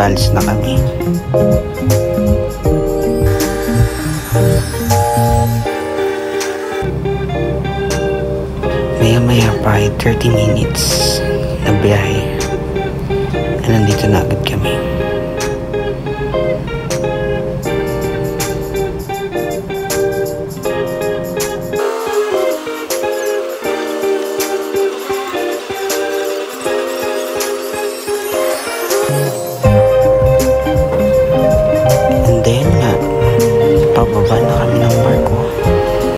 paalis na kami. Maya pa ay 30 minutes na biyahe. Nandito na agad kami.